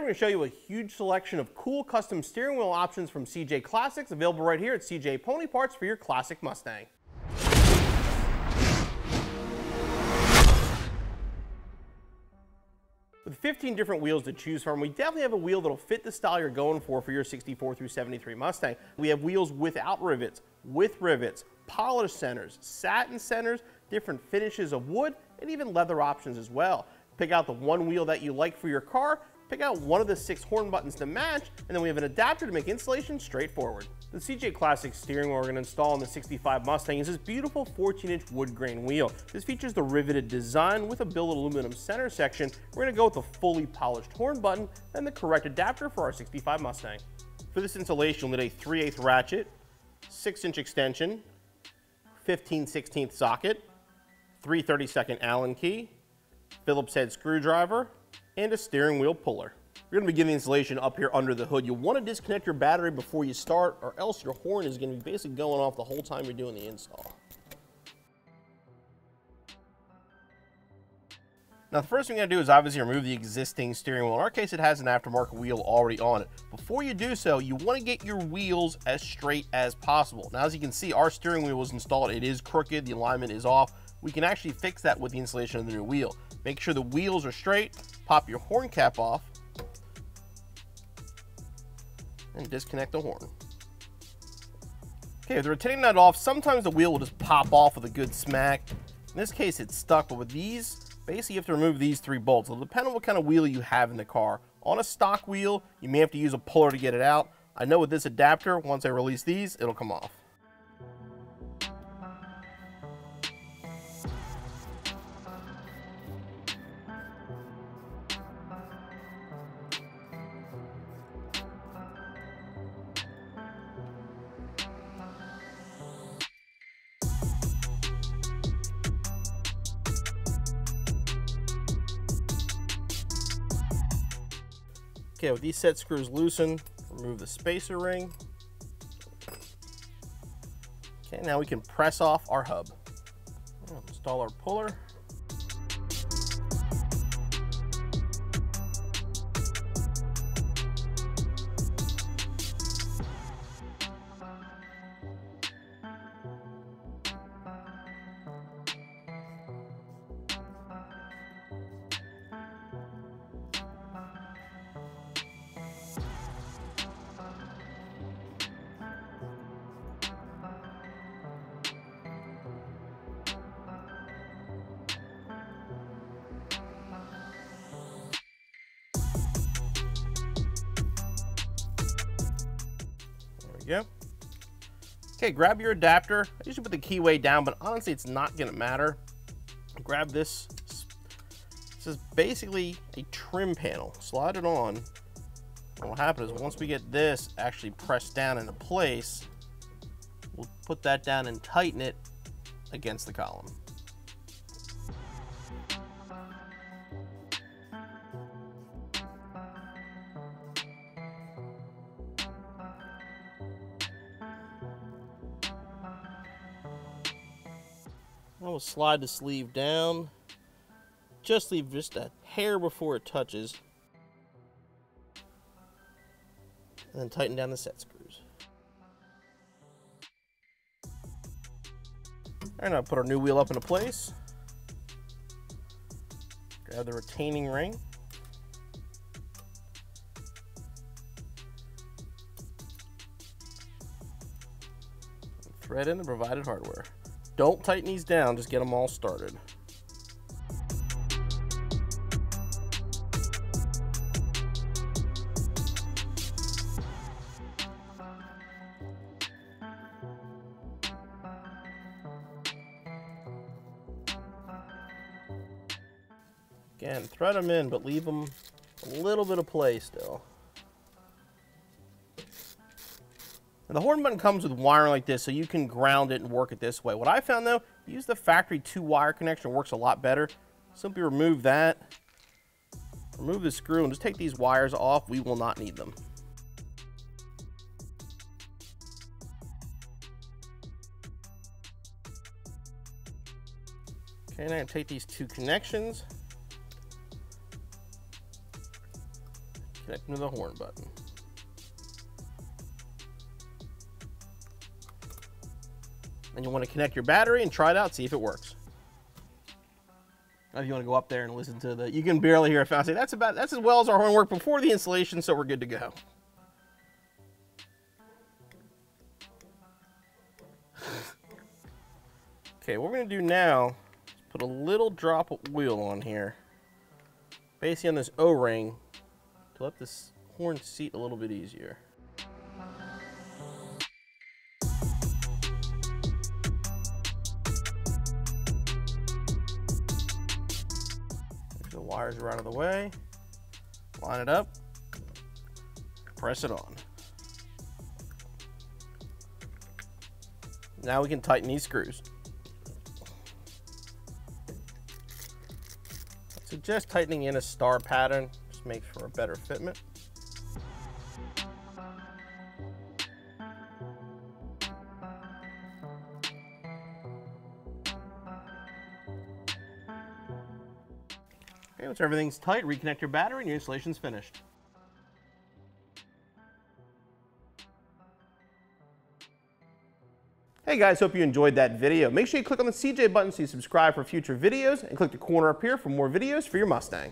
we're going to show you a huge selection of cool custom steering wheel options from CJ Classics, available right here at CJ Pony Parts for your classic Mustang. With 15 different wheels to choose from, we definitely have a wheel that'll fit the style you're going for your 64 through 73 Mustang. We have wheels without rivets, with rivets, polished centers, satin centers, different finishes of wood, and even leather options as well. Pick out the one wheel that you like for your car, pick out one of the 6 horn buttons to match, and then we have an adapter to make installation straightforward. The CJ Classic steering wheel we're going to install on the 65 Mustang is this beautiful 14-inch wood grain wheel. This features the riveted design with a billet aluminum center section. We're going to go with the fully polished horn button and the correct adapter for our 65 Mustang. For this installation, we'll need a 3/8 ratchet, 6-inch extension, 15/16 socket, 3/32 Allen key, Phillips head screwdriver, and a steering wheel puller. You're going to begin the installation up here under the hood. You'll want to disconnect your battery before you start, or else your horn is going to be basically going off the whole time you're doing the install. Now the first thing you're going to do is obviously remove the existing steering wheel. In our case, it has an aftermarket wheel already on it. Before you do so, you want to get your wheels as straight as possible. Now as you can see, our steering wheel was installed. It is crooked, the alignment is off. We can actually fix that with the installation of the new wheel. Make sure the wheels are straight, pop your horn cap off, and disconnect the horn. Okay, with the retaining nut off, sometimes the wheel will just pop off with a good smack. In this case, it's stuck, but with these, basically you have to remove these 3 bolts. It'll depend on what kind of wheel you have in the car. On a stock wheel, you may have to use a puller to get it out. I know with this adapter, once I release these, it'll come off. Okay, with these set screws loosened, remove the spacer ring. Okay, now we can press off our hub. We'll install our puller. Go. Okay, grab your adapter. I usually put the keyway down, but honestly, it's not going to matter. Grab this. This is basically a trim panel. Slide it on. And what will happen is once we get this actually pressed down into place, we'll put that down and tighten it against the column. I will slide the sleeve down, just leave just a hair before it touches, and then tighten down the set screws. All right, now put our new wheel up into place. Grab the retaining ring. And thread in the provided hardware. Don't tighten these down, just get them all started. Again, thread them in, but leave them a little bit of play still. And the horn button comes with wiring like this, so you can ground it and work it this way. What I found though, use the factory 2-wire connection, it works a lot better. Simply remove that, remove the screw, and just take these wires off. We will not need them. Okay, now I'm going to take these 2 connections, Connect them to the horn button. And you want to connect your battery and try it out, see if it works. Now if you want to go up there and listen to the, you can barely hear a sound. Say that's as well as our horn worked before the installation, so we're good to go. Okay, what we're going to do now is put a little drop of oil on here, basically on this O-ring, to let this horn seat a little bit easier. Make sure the wires are out of the way, line it up, press it on. Now we can tighten these screws. I suggest tightening in a star pattern, just makes for a better fitment. Okay, once everything's tight, reconnect your battery and your installation's finished. Hey guys, hope you enjoyed that video. Make sure you click on the CJ button so you subscribe for future videos, and click the corner up here for more videos for your Mustang.